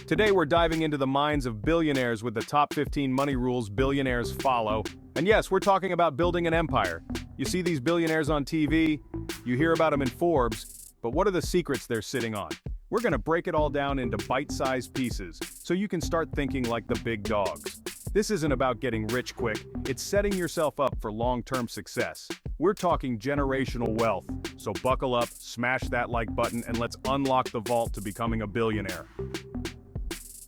Today we're diving into the minds of billionaires with the top 15 money rules billionaires follow. And yes, we're talking about building an empire. You see these billionaires on TV, you hear about them in Forbes, but what are the secrets they're sitting on? We're gonna break it all down into bite-sized pieces, so you can start thinking like the big dogs. This isn't about getting rich quick, it's setting yourself up for long-term success. We're talking generational wealth, so buckle up, smash that like button, and let's unlock the vault to becoming a billionaire.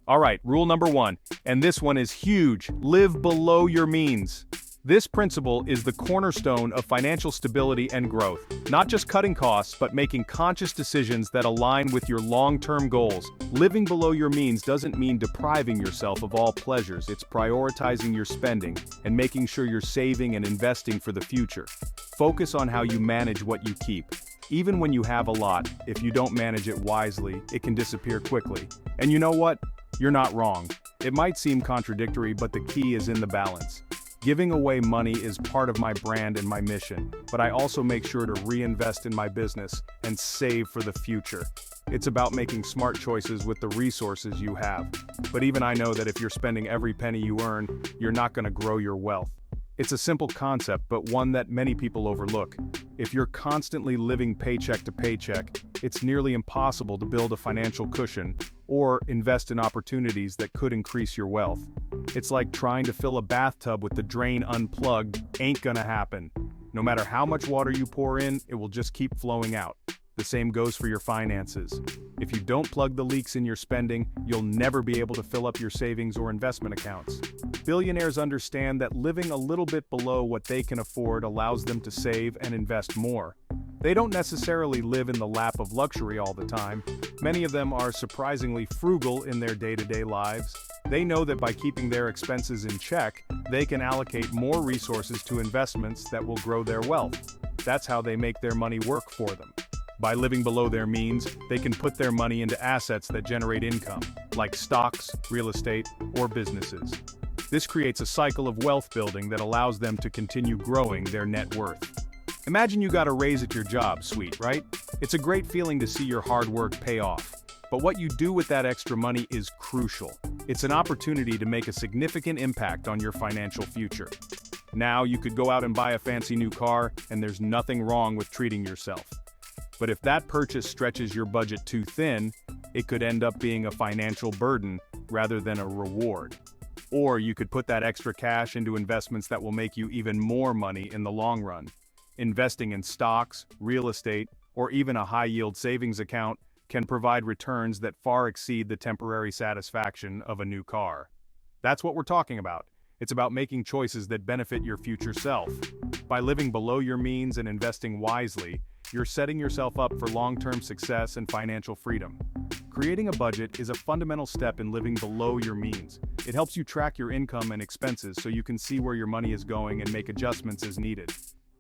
All right, rule number 1, and this one is huge: live below your means. This principle is the cornerstone of financial stability and growth. Not just cutting costs, but making conscious decisions that align with your long-term goals. Living below your means doesn't mean depriving yourself of all pleasures. It's prioritizing your spending and making sure you're saving and investing for the future. Focus on how you manage what you keep. Even when you have a lot, if you don't manage it wisely, it can disappear quickly. And you know what? You're not wrong. It might seem contradictory, but the key is in the balance. Giving away money is part of my brand and my mission, but I also make sure to reinvest in my business and save for the future. It's about making smart choices with the resources you have. But even I know that if you're spending every penny you earn, you're not going to grow your wealth. It's a simple concept, but one that many people overlook. If you're constantly living paycheck to paycheck, it's nearly impossible to build a financial cushion or invest in opportunities that could increase your wealth. It's like trying to fill a bathtub with the drain unplugged. Ain't gonna happen. No matter how much water you pour in, it will just keep flowing out. The same goes for your finances. If you don't plug the leaks in your spending, you'll never be able to fill up your savings or investment accounts. Billionaires understand that living a little bit below what they can afford allows them to save and invest more. They don't necessarily live in the lap of luxury all the time. Many of them are surprisingly frugal in their day-to-day lives. They know that by keeping their expenses in check, they can allocate more resources to investments that will grow their wealth. That's how they make their money work for them. By living below their means, they can put their money into assets that generate income, like stocks, real estate, or businesses. This creates a cycle of wealth building that allows them to continue growing their net worth. Imagine you got a raise at your job, sweet, right? It's a great feeling to see your hard work pay off. But what you do with that extra money is crucial. It's an opportunity to make a significant impact on your financial future. Now you could go out and buy a fancy new car, and there's nothing wrong with treating yourself. But if that purchase stretches your budget too thin, it could end up being a financial burden rather than a reward. Or you could put that extra cash into investments that will make you even more money in the long run. Investing in stocks, real estate, or even a high-yield savings account can provide returns that far exceed the temporary satisfaction of a new car. That's what we're talking about. It's about making choices that benefit your future self. By living below your means and investing wisely, you're setting yourself up for long-term success and financial freedom. Creating a budget is a fundamental step in living below your means. It helps you track your income and expenses so you can see where your money is going and make adjustments as needed.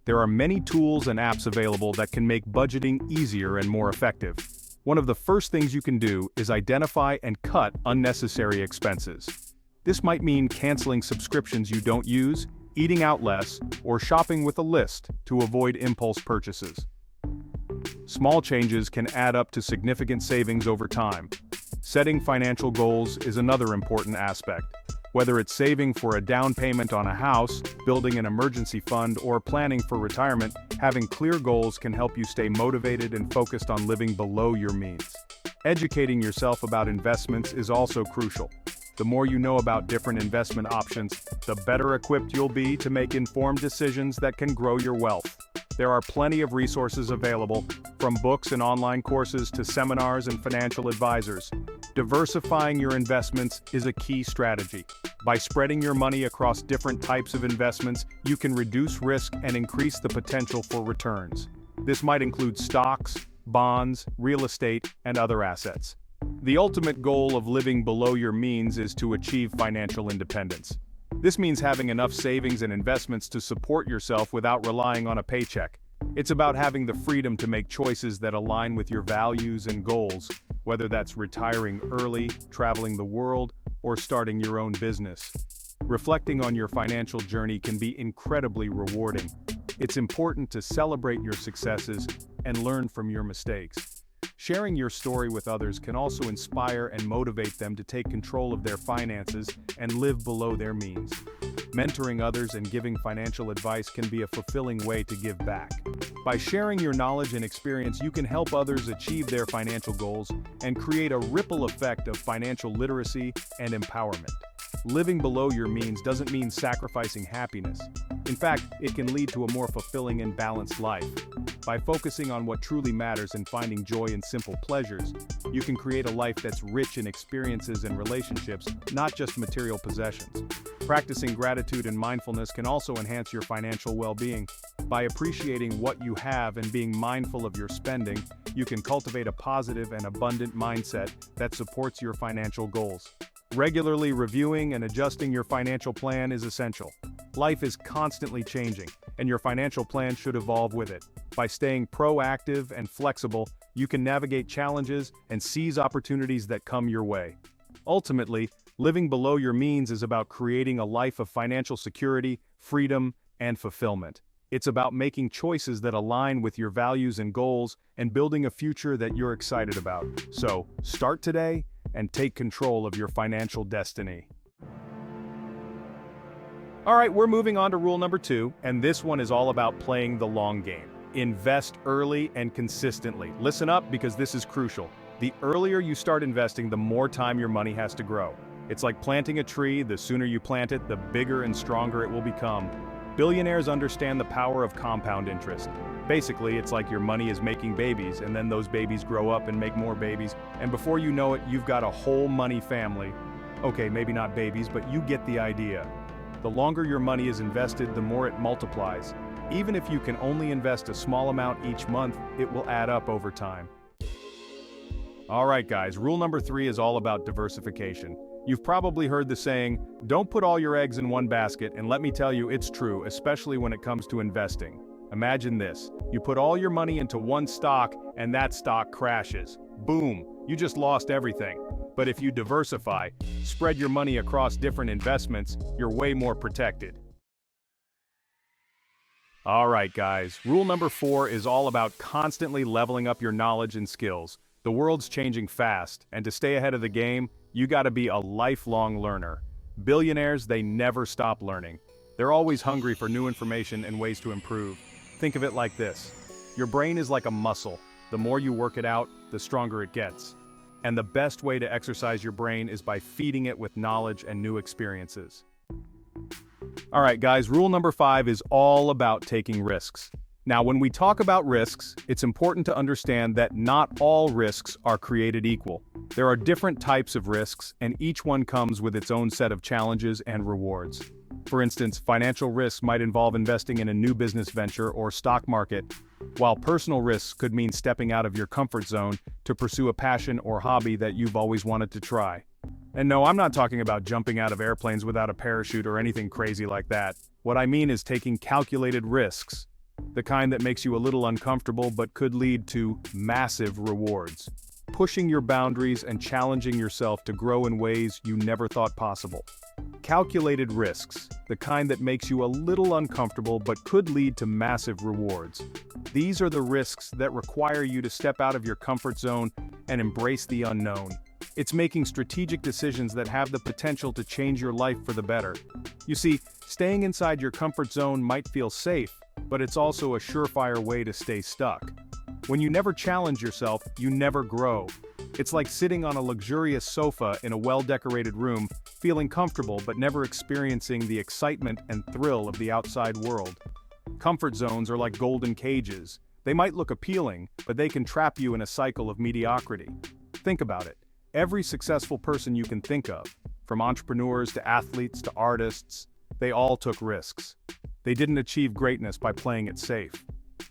There are many tools and apps available that can make budgeting easier and more effective. One of the first things you can do is identify and cut unnecessary expenses. This might mean canceling subscriptions you don't use, eating out less, or shopping with a list to avoid impulse purchases. Small changes can add up to significant savings over time. Setting financial goals is another important aspect. Whether it's saving for a down payment on a house, building an emergency fund, or planning for retirement, having clear goals can help you stay motivated and focused on living below your means. Educating yourself about investments is also crucial. The more you know about different investment options, the better equipped you'll be to make informed decisions that can grow your wealth. There are plenty of resources available, from books and online courses to seminars and financial advisors. Diversifying your investments is a key strategy. By spreading your money across different types of investments, you can reduce risk and increase the potential for returns. This might include stocks, bonds, real estate, and other assets. The ultimate goal of living below your means is to achieve financial independence. This means having enough savings and investments to support yourself without relying on a paycheck. It's about having the freedom to make choices that align with your values and goals, whether that's retiring early, traveling the world, or starting your own business. Reflecting on your financial journey can be incredibly rewarding. It's important to celebrate your successes and learn from your mistakes. Sharing your story with others can also inspire and motivate them to take control of their finances and live below their means. Mentoring others and giving financial advice can be a fulfilling way to give back. By sharing your knowledge and experience, you can help others achieve their financial goals and create a ripple effect of financial literacy and empowerment. Living below your means doesn't mean sacrificing happiness. In fact, it can lead to a more fulfilling and balanced life. By focusing on what truly matters and finding joy in simple pleasures, you can create a life that's rich in experiences and relationships, not just material possessions. Practicing gratitude and mindfulness can also enhance your financial well-being. By appreciating what you have and being mindful of your spending, you can cultivate a positive and abundant mindset that supports your financial goals. Regularly reviewing and adjusting your financial plan is essential. Life is constantly changing, and your financial plan should evolve with it. By staying proactive and flexible, you can navigate challenges and seize opportunities that come your way. Ultimately, living below your means is about creating a life of financial security, freedom, and fulfillment. It's about making choices that align with your values and goals and building a future that you're excited about. So, start today and take control of your financial destiny. Alright, we're moving on to rule number 2, and this one is all about playing the long game. Invest early and consistently. Listen up, because this is crucial. The earlier you start investing, the more time your money has to grow. It's like planting a tree. The sooner you plant it, the bigger and stronger it will become. Billionaires understand the power of compound interest. Basically, it's like your money is making babies, and then those babies grow up and make more babies, and before you know it, you've got a whole money family. Okay, maybe not babies, but you get the idea. The longer your money is invested, the more it multiplies. Even if you can only invest a small amount each month, it will add up over time. Alright guys, rule number 3 is all about diversification. You've probably heard the saying, don't put all your eggs in one basket, and let me tell you, it's true, especially when it comes to investing. Imagine this, you put all your money into one stock, and that stock crashes. Boom, you just lost everything. But if you diversify, spread your money across different investments, you're way more protected. Alright guys, rule number 4 is all about constantly leveling up your knowledge and skills. The world's changing fast, and to stay ahead of the game, you gotta be a lifelong learner. Billionaires, they never stop learning. They're always hungry for new information and ways to improve. Think of it like this. Your brain is like a muscle. The more you work it out, the stronger it gets. And the best way to exercise your brain is by feeding it with knowledge and new experiences. Alright guys, rule number 5 is all about taking risks. Now, when we talk about risks, it's important to understand that not all risks are created equal. There are different types of risks, and each one comes with its own set of challenges and rewards. For instance, financial risks might involve investing in a new business venture or stock market, while personal risks could mean stepping out of your comfort zone to pursue a passion or hobby that you've always wanted to try. And no, I'm not talking about jumping out of airplanes without a parachute or anything crazy like that. What I mean is taking calculated risks. The kind that makes you a little uncomfortable but could lead to massive rewards. Pushing your boundaries and challenging yourself to grow in ways you never thought possible. Calculated risks, the kind that makes you a little uncomfortable but could lead to massive rewards. These are the risks that require you to step out of your comfort zone and embrace the unknown. It's making strategic decisions that have the potential to change your life for the better. You see, staying inside your comfort zone might feel safe, but it's also a surefire way to stay stuck. When you never challenge yourself, you never grow. It's like sitting on a luxurious sofa in a well-decorated room, feeling comfortable but never experiencing the excitement and thrill of the outside world. Comfort zones are like golden cages. They might look appealing, but they can trap you in a cycle of mediocrity. Think about it. Every successful person you can think of, from entrepreneurs to athletes to artists, they all took risks. They didn't achieve greatness by playing it safe.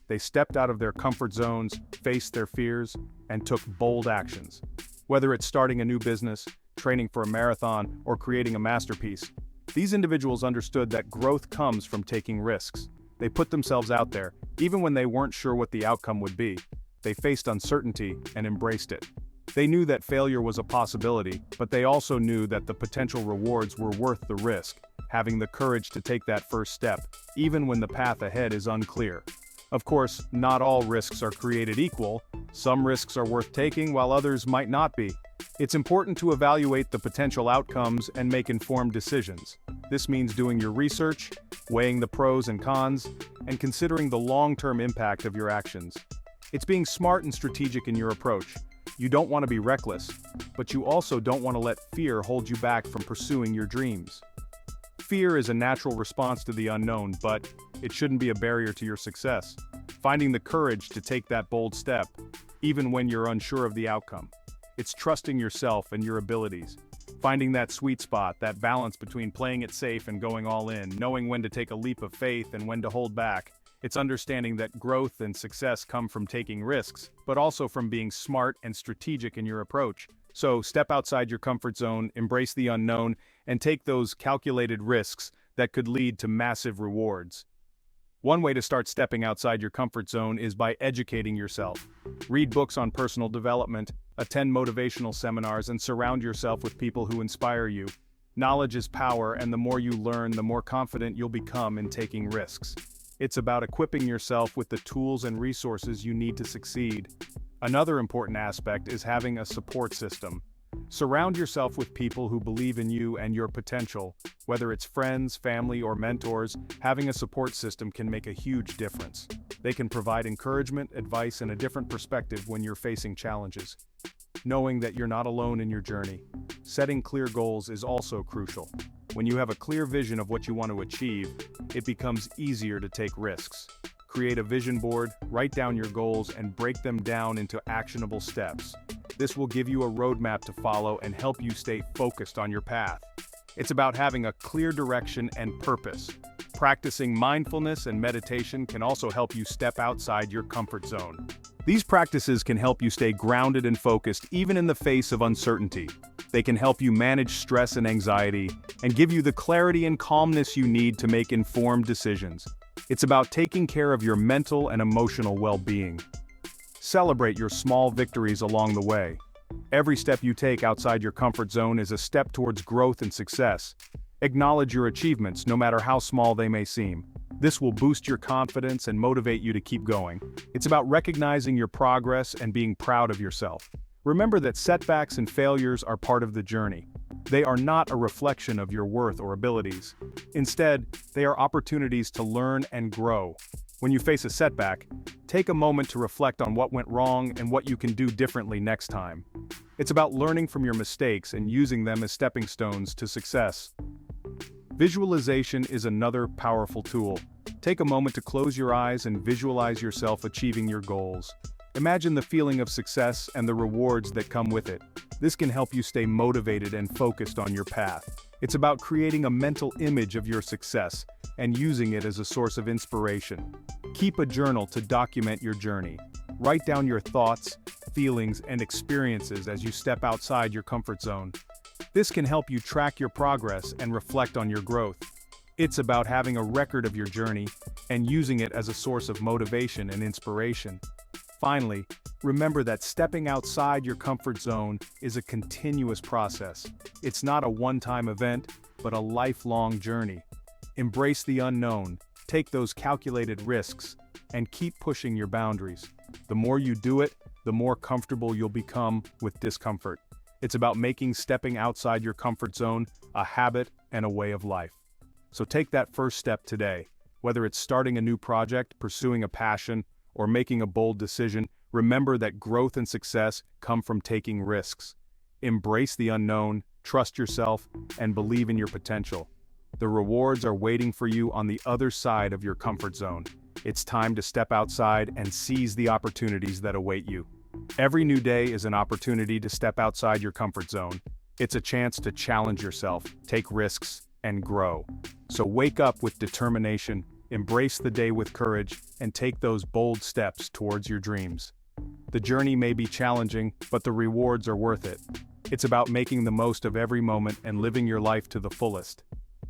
They stepped out of their comfort zones, faced their fears, and took bold actions. Whether it's starting a new business, training for a marathon, or creating a masterpiece, these individuals understood that growth comes from taking risks. They put themselves out there, even when they weren't sure what the outcome would be. They faced uncertainty and embraced it. They knew that failure was a possibility, but they also knew that the potential rewards were worth the risk, having the courage to take that first step, even when the path ahead is unclear. Of course, not all risks are created equal. Some risks are worth taking while others might not be. It's important to evaluate the potential outcomes and make informed decisions. This means doing your research, weighing the pros and cons, and considering the long-term impact of your actions. It's being smart and strategic in your approach. You don't want to be reckless, but you also don't want to let fear hold you back from pursuing your dreams. Fear is a natural response to the unknown, but it shouldn't be a barrier to your success. Finding the courage to take that bold step, even when you're unsure of the outcome. It's trusting yourself and your abilities. Finding that sweet spot, that balance between playing it safe and going all in, knowing when to take a leap of faith and when to hold back. It's understanding that growth and success come from taking risks, but also from being smart and strategic in your approach. So step outside your comfort zone, embrace the unknown, and take those calculated risks that could lead to massive rewards. One way to start stepping outside your comfort zone is by educating yourself. Read books on personal development, attend motivational seminars, and surround yourself with people who inspire you. Knowledge is power, and the more you learn, the more confident you'll become in taking risks. It's about equipping yourself with the tools and resources you need to succeed. Another important aspect is having a support system. Surround yourself with people who believe in you and your potential. Whether it's friends, family, or mentors, having a support system can make a huge difference. They can provide encouragement, advice, and a different perspective when you're facing challenges. Knowing that you're not alone in your journey. Setting clear goals is also crucial. When you have a clear vision of what you want to achieve, it becomes easier to take risks. Create a vision board, write down your goals, and break them down into actionable steps. This will give you a roadmap to follow and help you stay focused on your path. It's about having a clear direction and purpose. Practicing mindfulness and meditation can also help you step outside your comfort zone. These practices can help you stay grounded and focused even in the face of uncertainty. They can help you manage stress and anxiety and give you the clarity and calmness you need to make informed decisions. It's about taking care of your mental and emotional well-being. Celebrate your small victories along the way. Every step you take outside your comfort zone is a step towards growth and success. Acknowledge your achievements, no matter how small they may seem. This will boost your confidence and motivate you to keep going. It's about recognizing your progress and being proud of yourself. Remember that setbacks and failures are part of the journey. They are not a reflection of your worth or abilities. Instead, they are opportunities to learn and grow. When you face a setback, take a moment to reflect on what went wrong and what you can do differently next time. It's about learning from your mistakes and using them as stepping stones to success. Visualization is another powerful tool. Take a moment to close your eyes and visualize yourself achieving your goals. Imagine the feeling of success and the rewards that come with it. This can help you stay motivated and focused on your path. It's about creating a mental image of your success and using it as a source of inspiration. Keep a journal to document your journey. Write down your thoughts, feelings, and experiences as you step outside your comfort zone. This can help you track your progress and reflect on your growth. It's about having a record of your journey and using it as a source of motivation and inspiration. Finally, remember that stepping outside your comfort zone is a continuous process. It's not a one-time event, but a lifelong journey. Embrace the unknown, take those calculated risks, and keep pushing your boundaries. The more you do it, the more comfortable you'll become with discomfort. It's about making stepping outside your comfort zone a habit and a way of life. So take that first step today. Whether it's starting a new project, pursuing a passion, or making a bold decision, remember that growth and success come from taking risks. Embrace the unknown, trust yourself, and believe in your potential. The rewards are waiting for you on the other side of your comfort zone. It's time to step outside and seize the opportunities that await you. Every new day is an opportunity to step outside your comfort zone. It's a chance to challenge yourself, take risks, and grow. So wake up with determination, embrace the day with courage, and take those bold steps towards your dreams. The journey may be challenging, but the rewards are worth it. It's about making the most of every moment and living your life to the fullest.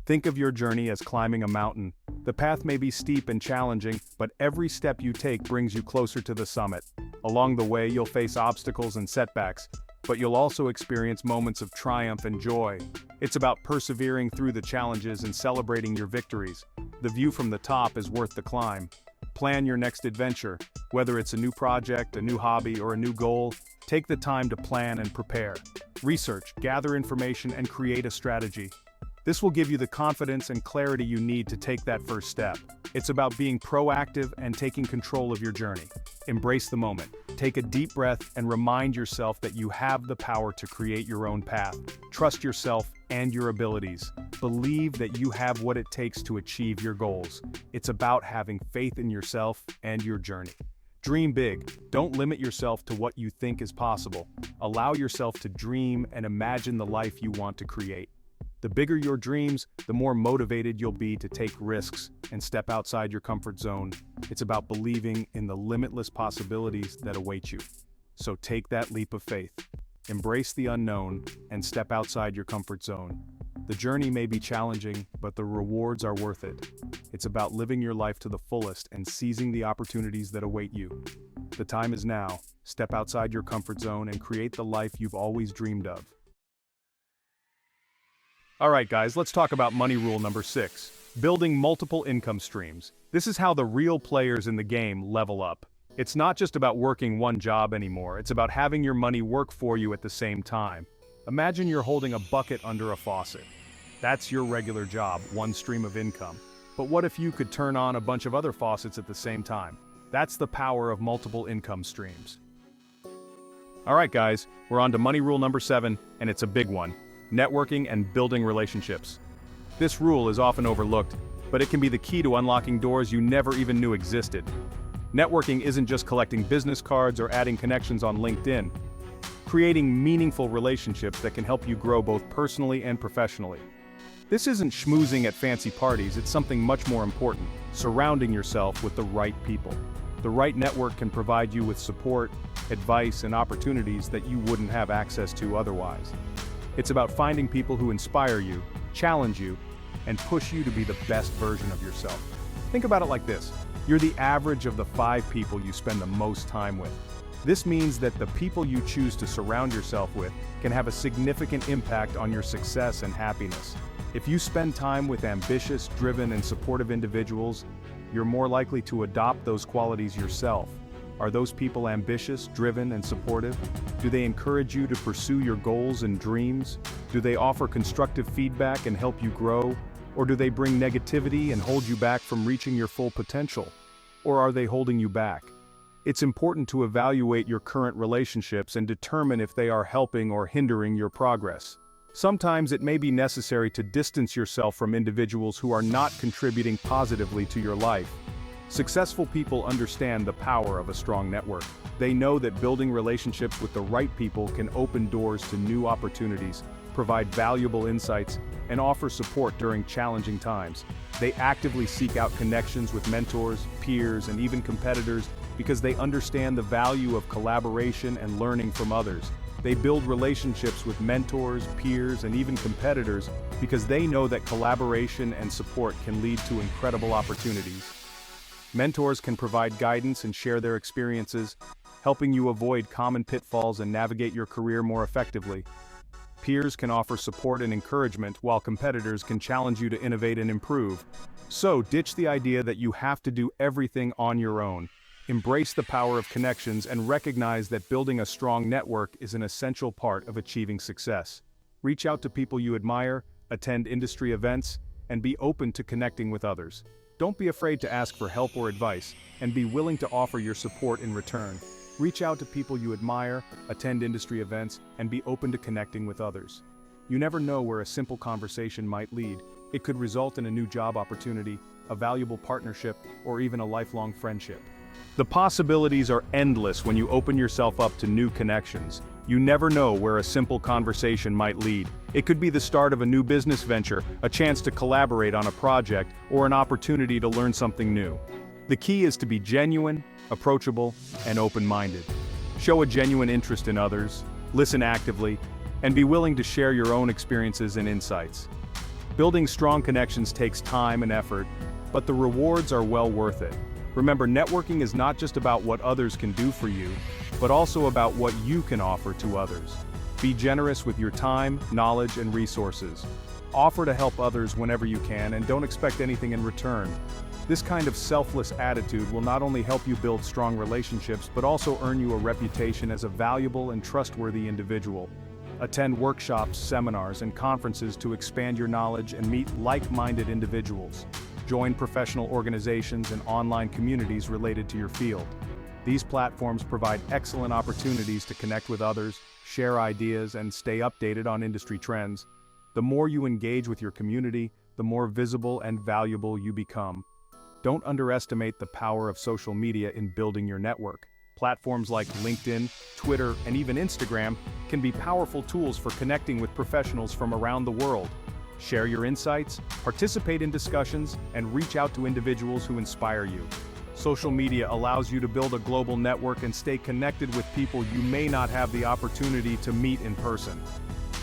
Think of your journey as climbing a mountain. The path may be steep and challenging, but every step you take brings you closer to the summit. Along the way, you'll face obstacles and setbacks, but you'll also experience moments of triumph and joy. It's about persevering through the challenges and celebrating your victories. The view from the top is worth the climb. plan your next adventure. Whether it's a new project, a new hobby, or a new goal, take the time to plan and prepare. Research, gather information, and create a strategy. This will give you the confidence and clarity you need to take that first step. It's about being proactive and taking control of your journey. Embrace the moment. Take a deep breath and remind yourself that you have the power to create your own path. Trust yourself and your abilities. Believe that you have what it takes to achieve your goals. It's about having faith in yourself and your journey. Dream big. Don't limit yourself to what you think is possible. Allow yourself to dream and imagine the life you want to create. The bigger your dreams, the more motivated you'll be to take risks and step outside your comfort zone. It's about believing in the limitless possibilities that await you. So take that leap of faith. Embrace the unknown and step outside your comfort zone. The journey may be challenging, but the rewards are worth it. It's about living your life to the fullest and seizing the opportunities that await you. The time is now. Step outside your comfort zone and create the life you've always dreamed of. Alright guys, let's talk about money rule number 6. Building multiple income streams. This is how the real players in the game level up. It's not just about working one job anymore, it's about having your money work for you at the same time. Imagine you're holding a bucket under a faucet. That's your regular job, one stream of income. But what if you could turn on a bunch of other faucets at the same time? That's the power of multiple income streams. Alright guys, we're on to money rule number 7, and it's a big one. Networking and building relationships. This rule is often overlooked, but it can be the key to unlocking doors you never even knew existed. Networking isn't just collecting business cards or adding connections on LinkedIn. Creating meaningful relationships that can help you grow both personally and professionally. This isn't schmoozing at fancy parties, it's something much more important, surrounding yourself with the right people. The right network can provide you with support, advice, and opportunities that you wouldn't have access to otherwise. It's about finding people who inspire you, challenge you, and push you to be the best version of yourself. Think about it like this. You're the average of the 5 people you spend the most time with. This means that the people you choose to surround yourself with can have a significant impact on your success and happiness. If you spend time with ambitious, driven, and supportive individuals, you're more likely to adopt those qualities yourself. Are those people ambitious, driven, and supportive? Do they encourage you to pursue your goals and dreams? Do they offer constructive feedback and help you grow? Or do they bring negativity and hold you back from reaching your full potential? Or are they holding you back? It's important to evaluate your current relationships and determine if they are helping or hindering your progress. Sometimes it may be necessary to distance yourself from individuals who are not contributing positively to your life. Successful people understand the power of a strong network. They know that building relationships with the right people can open doors to new opportunities, provide valuable insights, and offer support during challenging times. They actively seek out connections with mentors, peers, and even competitors because they understand the value of collaboration and learning from others. They build relationships with mentors, peers, and even competitors because they know that collaboration and support can lead to incredible opportunities. Mentors can provide guidance and share their experiences, helping you avoid common pitfalls and navigate your career more effectively. Peers can offer support and encouragement, while competitors can challenge you to innovate and improve. So, ditch the idea that you have to do everything on your own. Embrace the power of connections and recognize that building a strong network is an essential part of achieving success. Reach out to people you admire, attend industry events, and be open to connecting with others. Don't be afraid to ask for help or advice, and be willing to offer your support in return. Reach out to people you admire, attend industry events, and be open to connecting with others. You never know where a simple conversation might lead. It could result in a new job opportunity, a valuable partnership, or even a lifelong friendship. The possibilities are endless when you open yourself up to new connections. You never know where a simple conversation might lead. It could be the start of a new business venture, a chance to collaborate on a project, or an opportunity to learn something new. The key is to be genuine, approachable, and open-minded. Show a genuine interest in others, listen actively, and be willing to share your own experiences and insights. Building strong connections takes time and effort, but the rewards are well worth it. Remember, networking is not just about what others can do for you, but also about what you can offer to others. Be generous with your time, knowledge, and resources. Offer to help others whenever you can and don't expect anything in return. This kind of selfless attitude will not only help you build strong relationships but also earn you a reputation as a valuable and trustworthy individual. Attend workshops, seminars, and conferences to expand your knowledge and meet like-minded individuals. Join professional organizations and online communities related to your field. These platforms provide excellent opportunities to connect with others, share ideas, and stay updated on industry trends. The more you engage with your community, the more visible and valuable you become. Don't underestimate the power of social media in building your network. Platforms like LinkedIn, Twitter, and even Instagram can be powerful tools for connecting with professionals from around the world. Share your insights, participate in discussions, and reach out to individuals who inspire you. Social media allows you to build a global network and stay connected with people you may not have the opportunity to meet in person.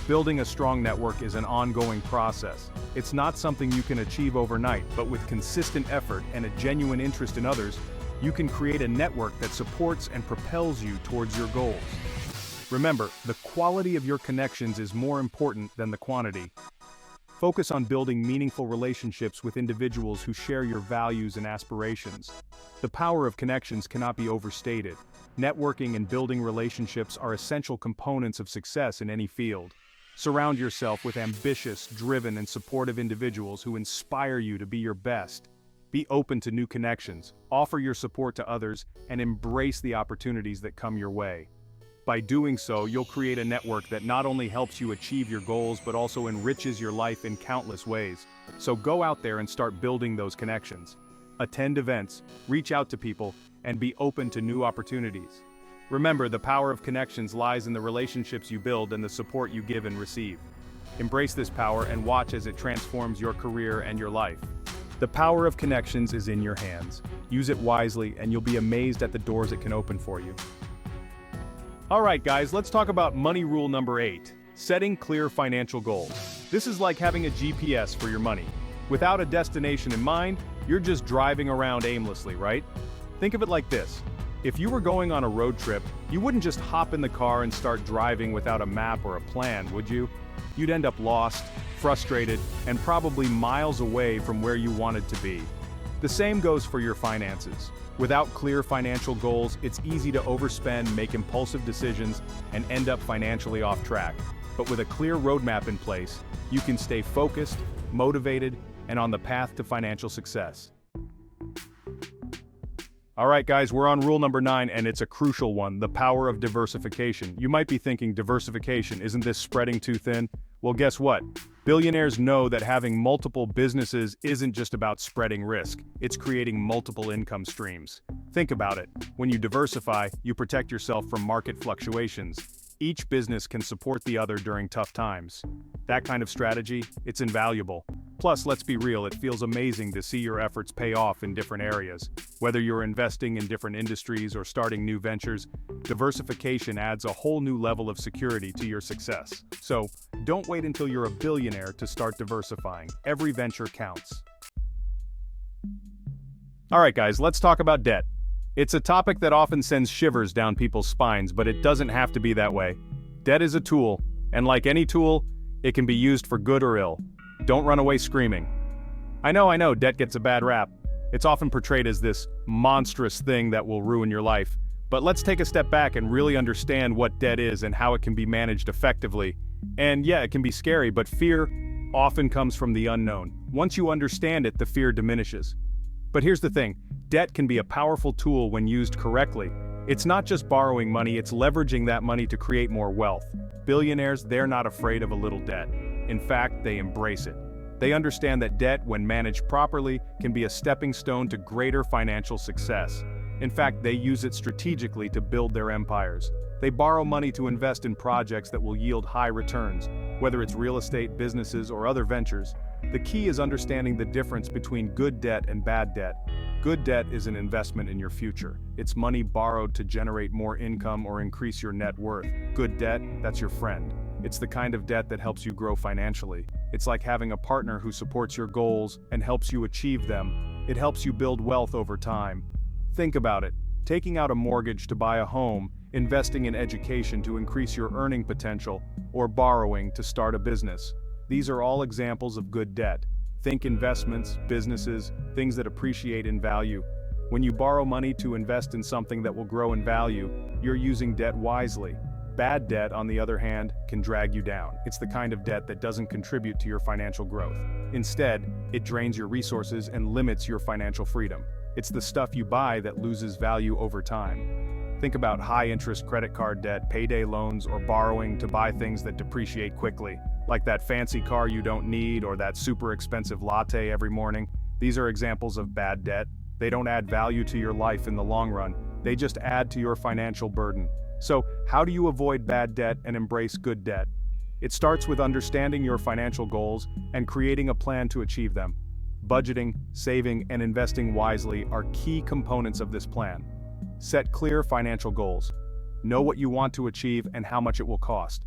Building a strong network is an ongoing process. It's not something you can achieve overnight, but with consistent effort and a genuine interest in others, you can create a network that supports and propels you towards your goals. Remember, the quality of your connections is more important than the quantity. Focus on building meaningful relationships with individuals who share your values and aspirations. The power of connections cannot be overstated. Networking and building relationships are essential components of success in any field. Surround yourself with ambitious, driven, and supportive individuals who inspire you to be your best. Be open to new connections, offer your support to others, and embrace the opportunities that come your way. By doing so, you'll create a network that not only helps you achieve your goals but also enriches your life in countless ways. So go out there and start building those connections. Attend events, reach out to people, and be open to new opportunities. Remember, the power of connections lies in the relationships you build and the support you give and receive. Embrace this power and watch as it transforms your career and your life. The power of connections is in your hands. Use it wisely and you'll be amazed at the doors it can open for you. Alright guys, let's talk about money rule number 8, setting clear financial goals. This is like having a GPS for your money. Without a destination in mind, you're just driving around aimlessly, right? Think of it like this. If you were going on a road trip, you wouldn't just hop in the car and start driving without a map or a plan, would you? You'd end up lost, frustrated, and probably miles away from where you wanted to be. The same goes for your finances. Without clear financial goals, it's easy to overspend, make impulsive decisions, and end up financially off track. But with a clear roadmap in place, you can stay focused, motivated, and on the path to financial success. Alright guys, we're on rule number 9 and it's a crucial one, the power of diversification. You might be thinking, diversification, isn't this spreading too thin? Well, guess what? Billionaires know that having multiple businesses isn't just about spreading risk, it's creating multiple income streams. Think about it. When you diversify, you protect yourself from market fluctuations. Each business can support the other during tough times. That kind of strategy, it's invaluable. Plus, let's be real, it feels amazing to see your efforts pay off in different areas. Whether you're investing in different industries or starting new ventures, diversification adds a whole new level of security to your success. So, don't wait until you're a billionaire to start diversifying. Every venture counts. Alright guys, let's talk about debt. It's a topic that often sends shivers down people's spines, but it doesn't have to be that way. Debt is a tool, and like any tool, it can be used for good or ill. Don't run away screaming. I know, debt gets a bad rap. It's often portrayed as this monstrous thing that will ruin your life. But let's take a step back and really understand what debt is and how it can be managed effectively. And yeah, it can be scary, but fear often comes from the unknown. Once you understand it, the fear diminishes. But here's the thing, debt can be a powerful tool when used correctly. It's not just borrowing money, it's leveraging that money to create more wealth. Billionaires, they're not afraid of a little debt. In fact, they embrace it. They understand that debt, when managed properly, can be a stepping stone to greater financial success. In fact, they use it strategically to build their empires. They borrow money to invest in projects that will yield high returns, whether it's real estate, businesses, or other ventures. The key is understanding the difference between good debt and bad debt. Good debt is an investment in your future. It's money borrowed to generate more income or increase your net worth. Good debt, that's your friend. It's the kind of debt that helps you grow financially. It's like having a partner who supports your goals and helps you achieve them. It helps you build wealth over time. Think about it. Taking out a mortgage to buy a home, investing in education to increase your earning potential, or borrowing to start a business. These are all examples of good debt. Think investments, businesses, things that appreciate in value. When you borrow money to invest in something that will grow in value, you're using debt wisely. Bad debt, on the other hand, can drag you down. It's the kind of debt that doesn't contribute to your financial growth. Instead, it drains your resources and limits your financial freedom. It's the stuff you buy that loses value over time. Think about high-interest credit card debt, payday loans, or borrowing to buy things that depreciate quickly, like that fancy car you don't need or that super expensive latte every morning. These are examples of bad debt. They don't add value to your life in the long run. They just add to your financial burden. So, how do you avoid bad debt and embrace good debt? It starts with understanding your financial goals and creating a plan to achieve them. Budgeting, saving, and investing wisely are key components of this plan. Set clear financial goals. Know what you want to achieve and how much it will cost.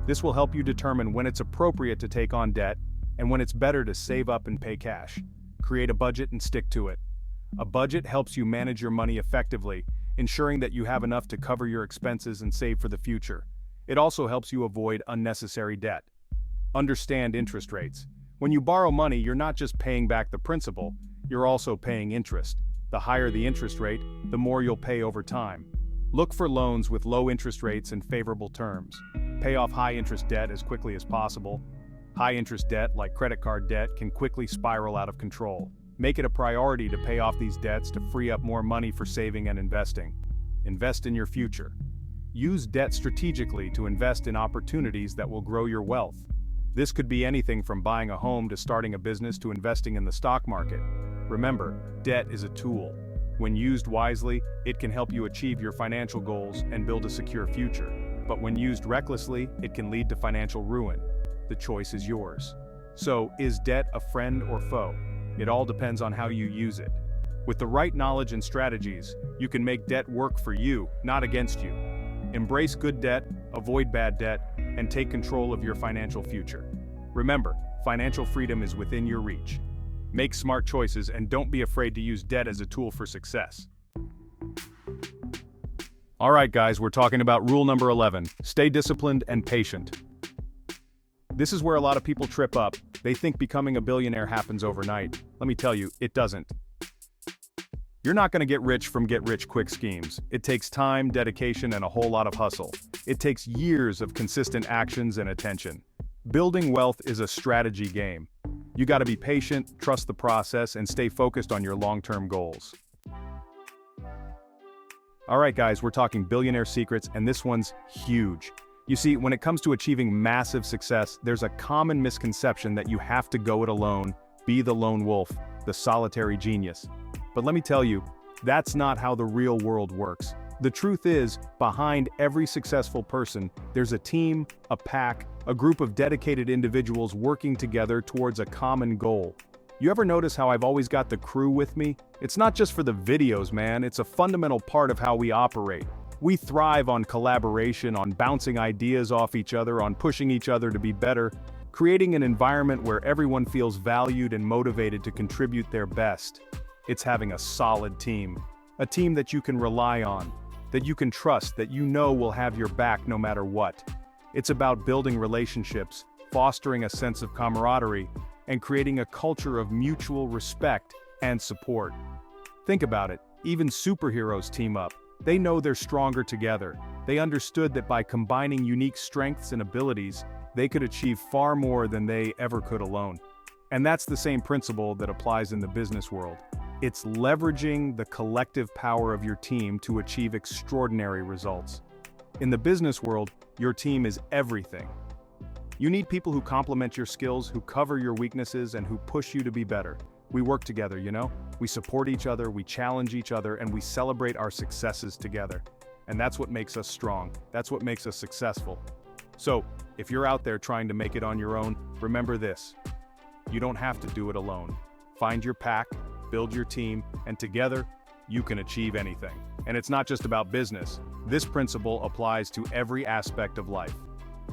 This will help you determine when it's appropriate to take on debt and when it's better to save up and pay cash. Create a budget and stick to it. A budget helps you manage your money effectively, ensuring that you have enough to cover your expenses and save for the future. It also helps you avoid unnecessary debt. Understand interest rates. When you borrow money, you're not just paying back the principal, you're also paying interest. The higher the interest rate, the more you'll pay over time. Look for loans with low interest rates and favorable terms. Pay off high-interest debt as quickly as possible. High-interest debt, like credit card debt, can quickly spiral out of control. Make it a priority to pay off these debts to free up more money for saving and investing. Invest in your future. Use debt strategically to invest in opportunities that will grow your wealth. This could be anything from buying a home to starting a business to investing in the stock market. Remember, debt is a tool. When used wisely, it can help you achieve your financial goals and build a secure future. But when used recklessly, it can lead to financial ruin. The choice is yours. So, is debt a friend or foe? It all depends on how you use it. With the right knowledge and strategies, you can make debt work for you, not against you. Embrace good debt, avoid bad debt, and take control of your financial future. Remember, financial freedom is within your reach. Make smart choices and don't be afraid to use debt as a tool for success. All right, guys, we're talking about rule number 11. Stay disciplined and patient. This is where a lot of people trip up. They think becoming a billionaire happens overnight. Let me tell you, it doesn't. You're not going to get rich from get-rich-quick schemes. It takes time, dedication, and a whole lot of hustle. It takes years of consistent actions and attention. Building wealth is a strategy game. You got to be patient, trust the process, and stay focused on your long-term goals. All right, guys, we're talking billionaire secrets, and this one's huge. You see, when it comes to achieving massive success, there's a common misconception that you have to go it alone, be the lone wolf, the solitary genius. But let me tell you, that's not how the real world works. The truth is, behind every successful person, there's a team, a pack, a group of dedicated individuals working together towards a common goal. You ever notice how I've always got the crew with me? It's not just for the videos, man, it's a fundamental part of how we operate. We thrive on collaboration, on bouncing ideas off each other, on pushing each other to be better, creating an environment where everyone feels valued and motivated to contribute their best. It's having a solid team, a team that you can rely on, that you can trust, that you know will have your back no matter what. It's about building relationships, fostering a sense of camaraderie, and creating a culture of mutual respect and support. Think about it, even superheroes team up. They know they're stronger together. They understood that by combining unique strengths and abilities, they could achieve far more than they ever could alone. And that's the same principle that applies in the business world. It's leveraging the collective power of your team to achieve extraordinary results. In the business world, your team is everything. You need people who complement your skills, who cover your weaknesses, and who push you to be better. We work together, you know? We support each other, we challenge each other, and we celebrate our successes together. And that's what makes us strong. That's what makes us successful. So, if you're out there trying to make it on your own, remember this. You don't have to do it alone. Find your pack, build your team, and together, you can achieve anything. And it's not just about business. This principle applies to every aspect of life.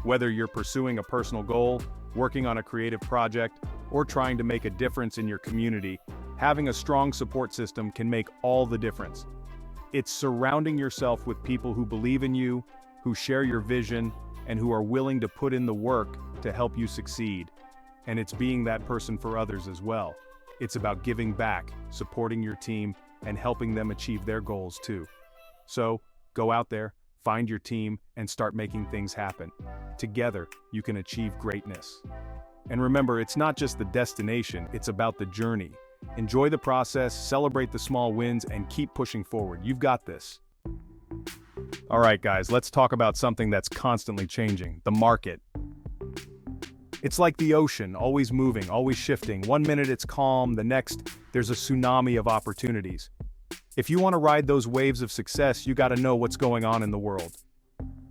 Whether you're pursuing a personal goal, working on a creative project, or trying to make a difference in your community, having a strong support system can make all the difference. It's surrounding yourself with people who believe in you, who share your vision, and who are willing to put in the work to help you succeed. and it's being that person for others as well. It's about giving back, supporting your team, and helping them achieve their goals too. So, go out there, find your team, and start making things happen. Together, you can achieve greatness. And remember, it's not just the destination, it's about the journey. Enjoy the process, celebrate the small wins, and keep pushing forward. You've got this. Alright guys, let's talk about something that's constantly changing, the market. It's like the ocean, always moving, always shifting. One minute it's calm, the next, there's a tsunami of opportunities. If you want to ride those waves of success, you gotta know what's going on in the world.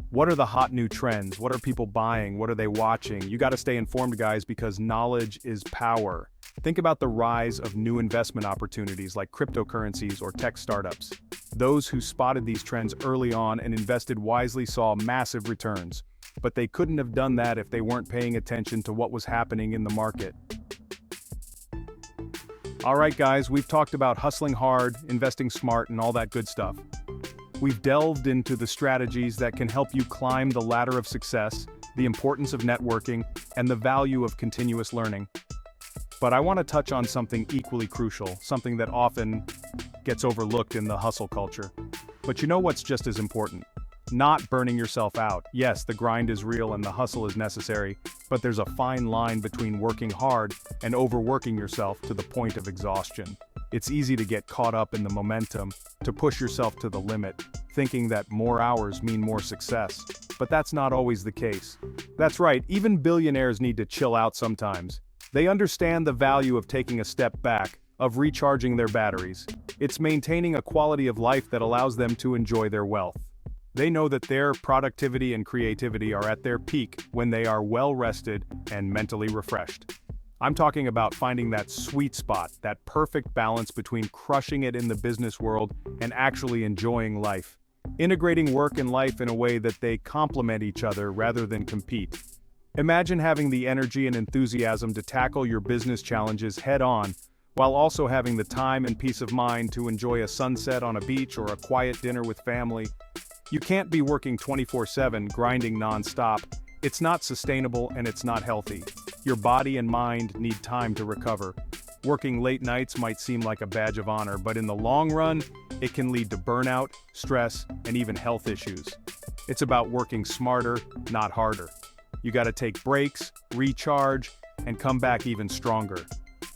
What are the hot new trends? What are people buying? What are they watching? You gotta stay informed, guys, because knowledge is power. Think about the rise of new investment opportunities like cryptocurrencies or tech startups. Those who spotted these trends early on and invested wisely saw massive returns. But they couldn't have done that if they weren't paying attention to what was happening in the market. Alright guys, we've talked about hustling hard, investing smart, and all that good stuff. We've delved into the strategies that can help you climb the ladder of success, the importance of networking, and the value of continuous learning. But I want to touch on something equally crucial, something that often gets overlooked in the hustle culture. But you know what's just as important? Not burning yourself out. Yes, the grind is real and the hustle is necessary, but there's a fine line between working hard and overworking yourself to the point of exhaustion. It's easy to get caught up in the momentum, to push yourself to the limit, thinking that more hours mean more success. But that's not always the case. That's right, even billionaires need to chill out sometimes. They understand the value of taking a step back, of recharging their batteries. It's maintaining a quality of life that allows them to enjoy their wealth. They know that their productivity and creativity are at their peak when they are well rested and mentally refreshed. I'm talking about finding that sweet spot, that perfect balance between crushing it in the business world and actually enjoying life. Integrating work and life in a way that they complement each other rather than compete. Imagine having the energy and enthusiasm to tackle your business challenges head-on, while also having the time and peace of mind to enjoy a sunset on a beach or a quiet dinner with family. You can't be working 24/7, grinding non-stop. It's not sustainable and it's not healthy. Your body and mind need time to recover. Working late nights might seem like a badge of honor, but in the long run, it can lead to burnout, stress, and even health issues. It's about working smarter, not harder. You gotta take breaks, recharge, and come back even stronger.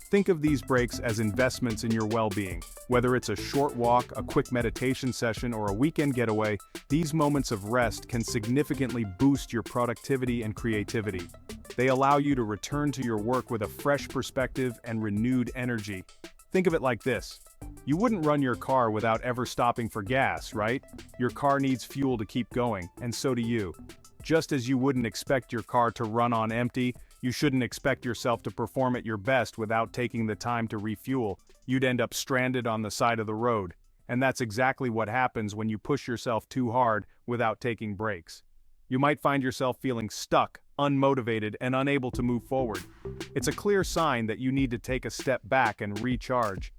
Think of these breaks as investments in your well-being. Whether it's a short walk, a quick meditation session, or a weekend getaway, these moments of rest can significantly boost your productivity and creativity. They allow you to return to your work with a fresh perspective and renewed energy. Think of it like this. You wouldn't run your car without ever stopping for gas, right? Your car needs fuel to keep going, and so do you. Just as you wouldn't expect your car to run on empty, you shouldn't expect yourself to perform at your best without taking the time to refuel. You'd end up stranded on the side of the road. And that's exactly what happens when you push yourself too hard without taking breaks. You might find yourself feeling stuck, unmotivated, and unable to move forward. It's a clear sign that you need to take a step back and recharge.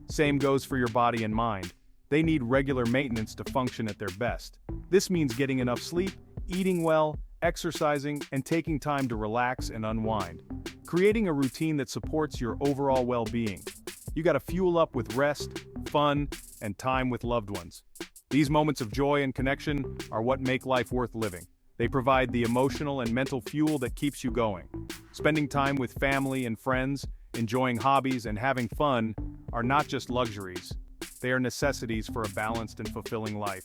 Same goes for your body and mind. They need regular maintenance to function at their best. This means getting enough sleep, eating well, exercising, and taking time to relax and unwind. Creating a routine that supports your overall well-being. You gotta fuel up with rest, fun, and time with loved ones. These moments of joy and connection are what make life worth living. They provide the emotional and mental fuel that keeps you going. Spending time with family and friends, enjoying hobbies, and having fun are not just luxuries. They are necessities for a balanced and fulfilling life.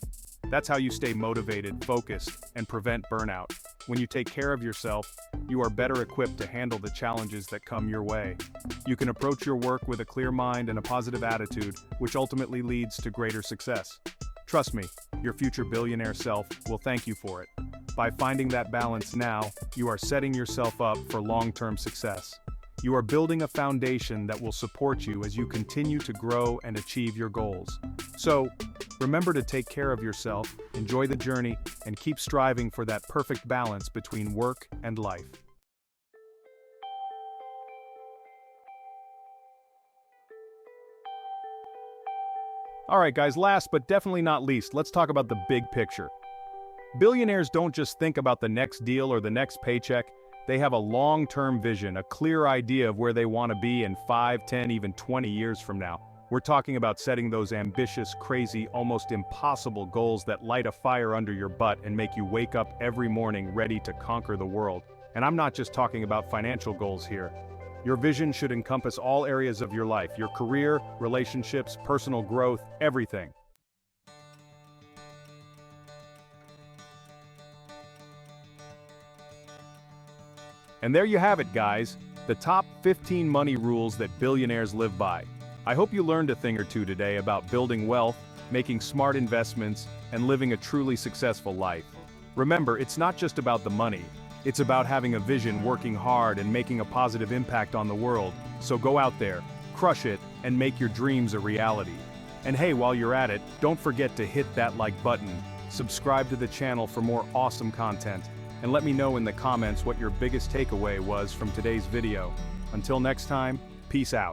That's how you stay motivated, focused, and prevent burnout. When you take care of yourself, you are better equipped to handle the challenges that come your way. You can approach your work with a clear mind and a positive attitude, which ultimately leads to greater success. Trust me, your future billionaire self will thank you for it. By finding that balance now, you are setting yourself up for long-term success. You are building a foundation that will support you as you continue to grow and achieve your goals. So, remember to take care of yourself, enjoy the journey, and keep striving for that perfect balance between work and life. Alright guys, last but definitely not least, let's talk about the big picture. Billionaires don't just think about the next deal or the next paycheck, They have a long-term vision, a clear idea of where they want to be in 5, 10, even 20 years from now. We're talking about setting those ambitious, crazy, almost impossible goals that light a fire under your butt and make you wake up every morning ready to conquer the world. And I'm not just talking about financial goals here. Your vision should encompass all areas of your life, your career, relationships, personal growth, everything. And there you have it, guys, the top 15 money rules that billionaires live by. I hope you learned a thing or two today about building wealth, making smart investments, and living a truly successful life. Remember, it's not just about the money. It's about having a vision, working hard, and making a positive impact on the world. So go out there, crush it, and make your dreams a reality. And hey, while you're at it, don't forget to hit that like button, subscribe to the channel for more awesome content, and let me know in the comments what your biggest takeaway was from today's video. Until next time, peace out.